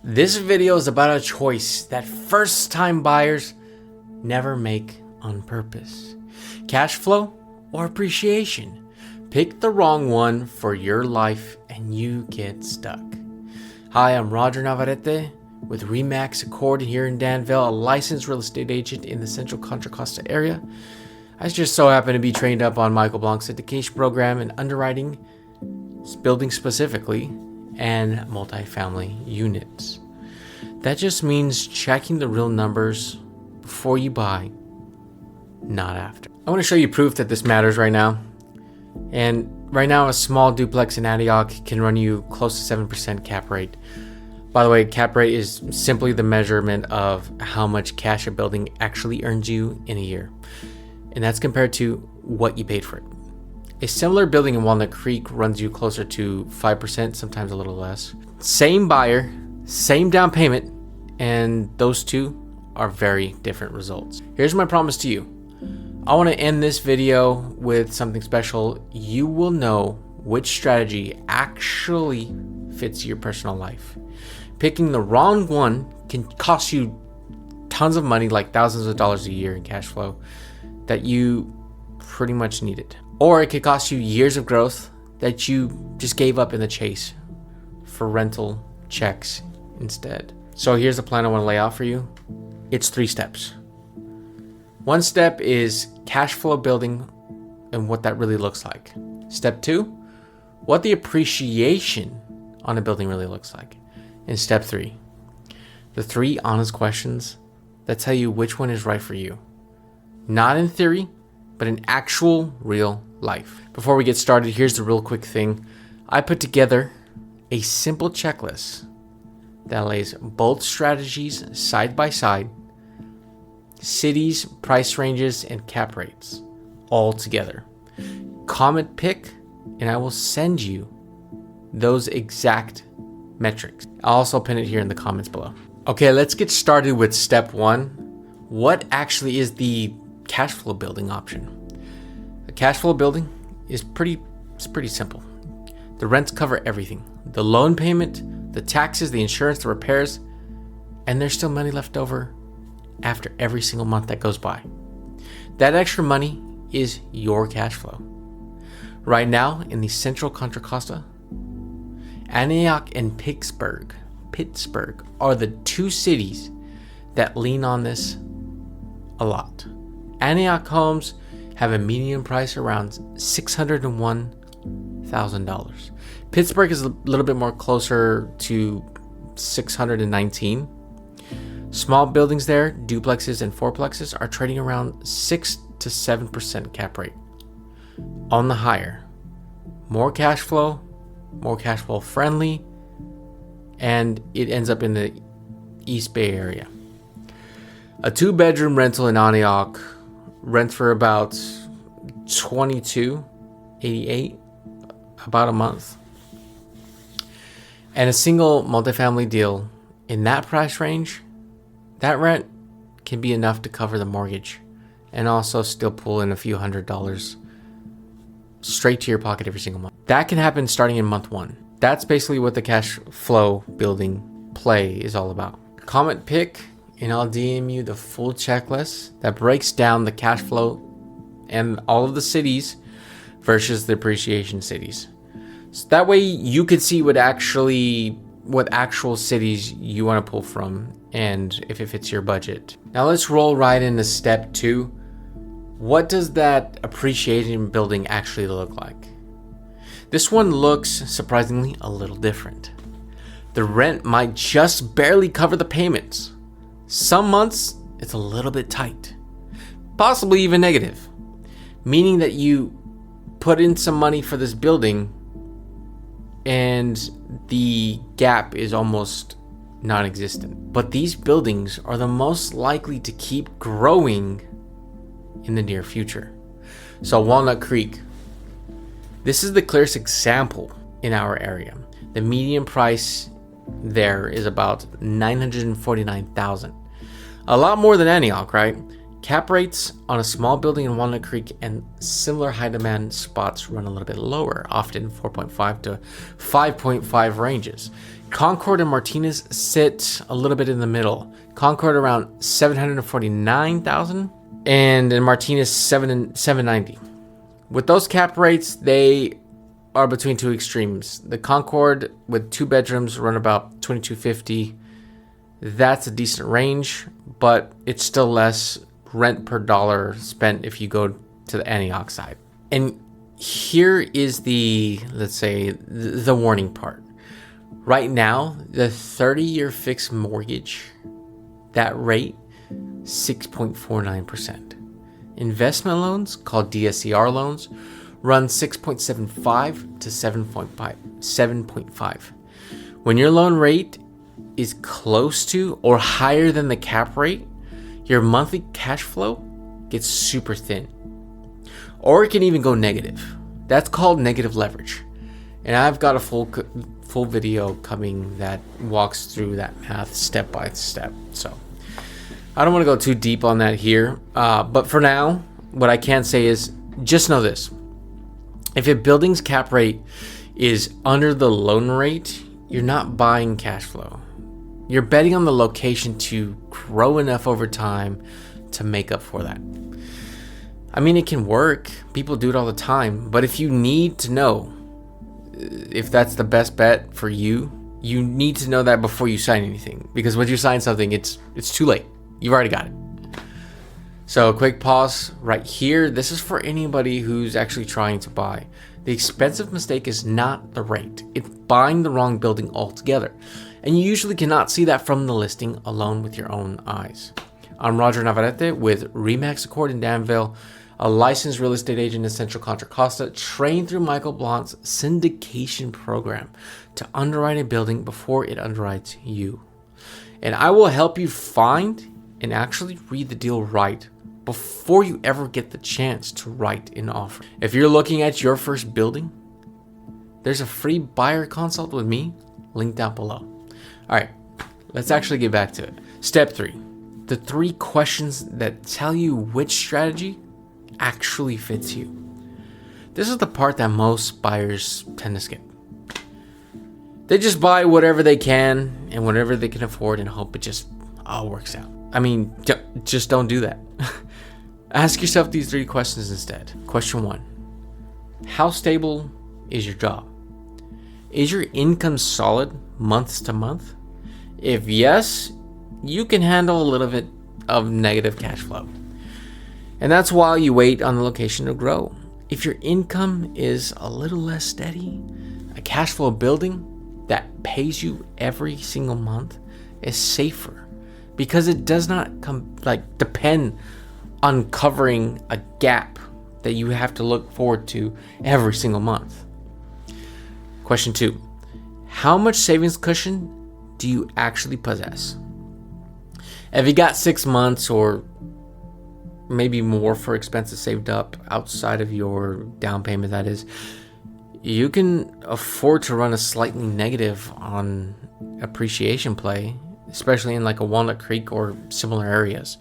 This video is about a choice that first-time buyers never make on purpose. Cash flow or appreciation. Pick the wrong one for your life and you get stuck. Hi, I'm Roger Navarrete with Remax Accord here in Danville, a licensed real estate agent in the Central Contra Costa area. I just so happen to be trained up on Michael Blanc's syndication program in underwriting, building specifically, and multifamily units. That just means checking the real numbers before you buy, not after. I want to show you proof that this matters right now. And right now, a small duplex in Antioch can run you close to 7% cap rate. By the way, cap rate is simply the measurement of how much cash a building actually earns you in a year. And that's compared to what you paid for it. A similar building in Walnut Creek runs you closer to 5%, sometimes a little less. Same buyer, same down payment, and those two are very different results. Here's my promise to you. I want to end this video with something special. You will know which strategy actually fits your personal life. Picking the wrong one can cost you tons of money, like thousands of dollars a year in cash flow that you pretty much needed. Or it could cost you years of growth that you just gave up in the chase for rental checks instead. So here's the plan I want to lay out for you. It's 3 steps. One step is cash flow building and what that really looks like. Step 2, what the appreciation on a building really looks like. And step 3, the 3 honest questions that tell you which one is right for you. Not in theory, but in actual real life. Before we get started, here's the real quick thing. I put together a simple checklist that lays both strategies side by side, cities, price ranges, and cap rates all together. Comment pick, and I will send you those exact metrics. I'll also pin it here in the comments below. Okay, let's get started with step 1. What actually is the cash flow building option? A cash flow building is pretty simple. The rents cover everything. The loan payment, the taxes, the insurance, the repairs, and there's still money left over after every single month that goes by. That extra money is your cash flow. Right now in the Central Contra Costa, Antioch and Pittsburg are the 2 cities that lean on this a lot. Antioch homes have a median price around $601,000. Pittsburg is a little bit more closer to $619,000. Small buildings there, duplexes and fourplexes, are trading around 6 to 7% cap rate. On the higher, more cash flow friendly, and it ends up in the East Bay area. A 2-bedroom rental in Antioch rents for about $22.88 about a month. And a single multifamily deal in that price range, that rent can be enough to cover the mortgage and also still pull in a few $100s straight to your pocket every single month. That can happen starting in month 1. That's basically what the cash flow building play is all about. Comment pick, and I'll DM you the full checklist that breaks down the cash flow and all of the cities versus the appreciation cities. So that way you could see what actual cities you want to pull from and if it fits your budget. Now let's roll right into step 2. What does that appreciation building actually look like? This one looks surprisingly a little different. The rent might just barely cover the payments. Some months it's a little bit tight, possibly even negative, meaning that you put in some money for this building and the gap is almost non-existent. But these buildings are the most likely to keep growing in the near future. So Walnut Creek, this is the clearest example in our area. The median price there is about $949,000. A lot more than Antioch, right? Cap rates on a small building in Walnut Creek and similar high demand spots run a little bit lower, often 4.5 to 5.5 ranges. Concord and Martinez sit a little bit in the middle. Concord around 749,000 and in Martinez 790. With those cap rates, they are between two extremes. The Concord with 2 bedrooms run about 2250. That's a decent range, but it's still less rent per dollar spent if you go to the Antioch side. And here is the, let's say, the warning part. Right now, the 30-year fixed mortgage, that rate, 6.49%. Investment loans, called DSCR loans, run 6.75 to 7.5. When your loan rate is close to or higher than the cap rate, your monthly cash flow gets super thin. Or it can even go negative. That's called negative leverage. And I've got a full video coming that walks through that math step by step. So I don't want to go too deep on that here. But for now, what I can say is just know this. If a building's cap rate is under the loan rate, you're not buying cash flow. You're betting on the location to grow enough over time to make up for that. I mean, it can work. People do it all the time. But if you need to know if that's the best bet for you, you need to know that before you sign anything. Because when you sign something, it's too late. You've already got it. So quick pause right here. This is for anybody who's actually trying to buy. The expensive mistake is not the rate. It's buying the wrong building altogether. And you usually cannot see that from the listing alone with your own eyes. I'm Roger Navarrete with Remax Accord in Danville, a licensed real estate agent in Central Contra Costa, trained through Michael Blanc's syndication program to underwrite a building before it underwrites you. And I will help you find and actually read the deal right before you ever get the chance to write an offer. If you're looking at your first building, there's a free buyer consult with me, linked down below. All right, let's actually get back to it. Step 3, the 3 questions that tell you which strategy actually fits you. This is the part that most buyers tend to skip. They just buy whatever they can and whatever they can afford and hope it just all works out. I mean, just don't do that. Ask yourself these 3 questions instead. Question 1, how stable is your job? Is your income solid months to month? If yes, you can handle a little bit of negative cash flow. And that's while you wait on the location to grow. If your income is a little less steady, a cash flow building that pays you every single month is safer because it does not depend on covering a gap that you have to look forward to every single month. Question 2, how much savings cushion do you actually possess? If you got 6 months or maybe more for expenses saved up outside of your down payment, that is, you can afford to run a slightly negative on appreciation play, especially in like a Walnut Creek or similar areas.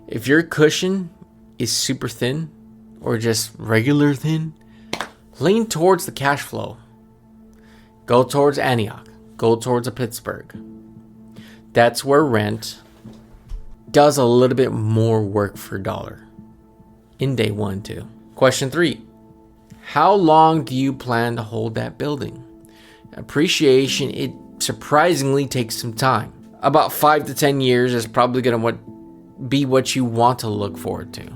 If your cushion is super thin or just regular thin, lean towards the cash flow. Go towards Antioch. Go towards a Pittsburg. That's where rent does a little bit more work for dollar in day 1 too. Question 3, how long do you plan to hold that building? Appreciation, it surprisingly takes some time. About 5 to 10 years is probably going to be what you want to look forward to.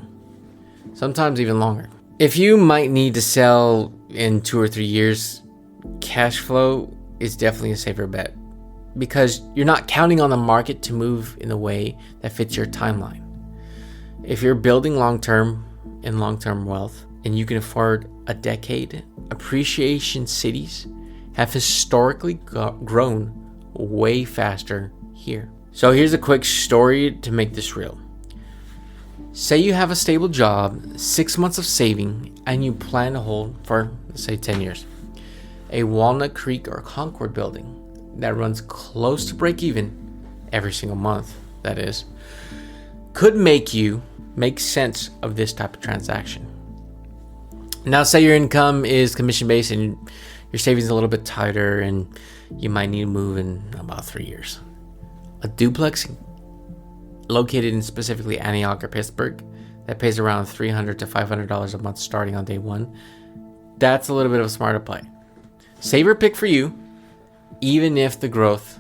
Sometimes even longer. If you might need to sell in 2 or 3 years, cash flow is definitely a safer bet because you're not counting on the market to move in a way that fits your timeline. If you're building long-term wealth and you can afford a decade, appreciation cities have historically grown way faster here. So here's a quick story to make this real. Say you have a stable job, 6 months of saving, and you plan to hold for, let's say, 10 years. A Walnut Creek or Concord building that runs close to break even every single month, that is, could make you make sense of this type of transaction. Now, say your income is commission based and your savings a little bit tighter, and you might need to move in about 3 years. A duplex located in specifically Antioch or Pittsburg that pays around $300 to $500 a month starting on day one, that's a little bit of a smarter play. Saver pick for you, even if the growth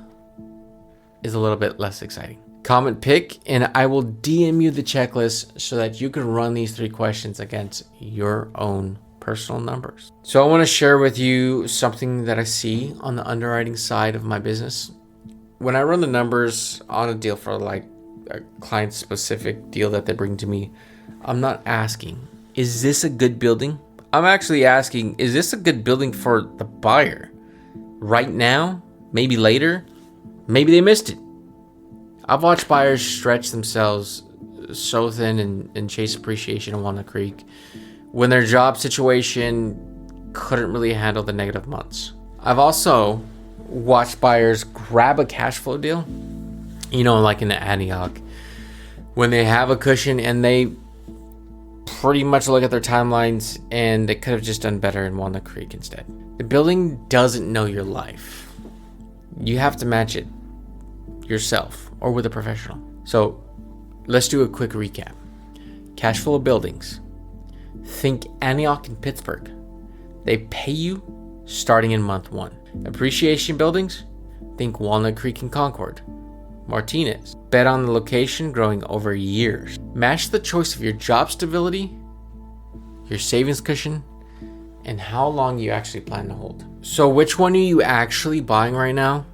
is a little bit less exciting. Comment pick, and I will DM you the checklist so that you can run these 3 questions against your own personal numbers. So I want to share with you something that I see on the underwriting side of my business. When I run the numbers on a deal for like a client specific deal that they bring to me, I'm not asking, is this a good building? I'm actually asking, is this a good building for the buyer? Right now? Maybe later? Maybe they missed it. I've watched buyers stretch themselves so thin and chase appreciation in Walnut Creek when their job situation couldn't really handle the negative months. I've also watched buyers grab a cash flow deal, like in the Antioch, when they have a cushion and they pretty much look at their timelines and they could have just done better in Walnut Creek instead. The building doesn't know your life. You have to match it yourself or with a professional. So let's do a quick recap. Cash flow buildings. Think Antioch and Pittsburg. They pay you starting in month 1. Appreciation buildings. Think Walnut Creek and Concord. Martinez. Bet on the location growing over years. Match the choice of your job stability, your savings cushion, and how long you actually plan to hold. So which one are you actually buying right now?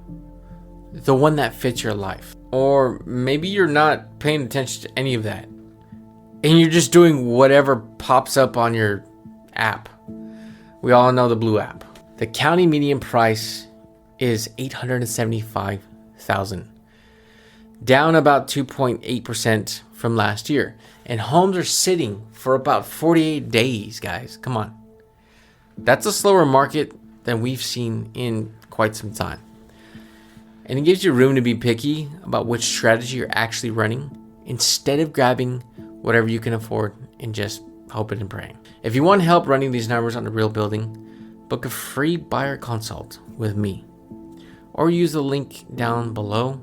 The one that fits your life. Or maybe you're not paying attention to any of that, and you're just doing whatever pops up on your app. We all know the blue app. The county median price is $875,000, down about 2.8% from last year. And homes are sitting for about 48 days, guys. Come on. That's a slower market than we've seen in quite some time. And it gives you room to be picky about which strategy you're actually running instead of grabbing whatever you can afford and just hoping and praying. If you want help running these numbers on a real building, book a free buyer consult with me, or use the link down below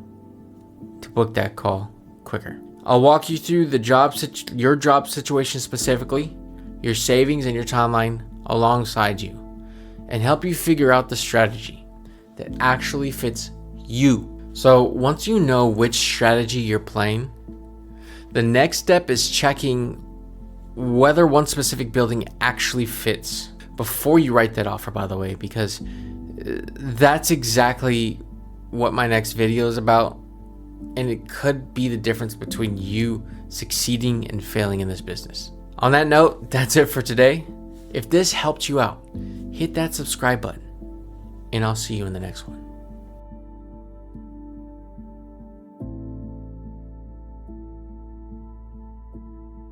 to book that call quicker. I'll walk you through your job situation specifically, your savings and your timeline alongside you, and help you figure out the strategy that actually fits you. So once you know which strategy you're playing, the next step is checking whether one specific building actually fits before you write that offer, by the way, because that's exactly what my next video is about, and it could be the difference between you succeeding and failing in this business. On that note, that's it for today. If this helped you out, hit that subscribe button, and I'll see you in the next one.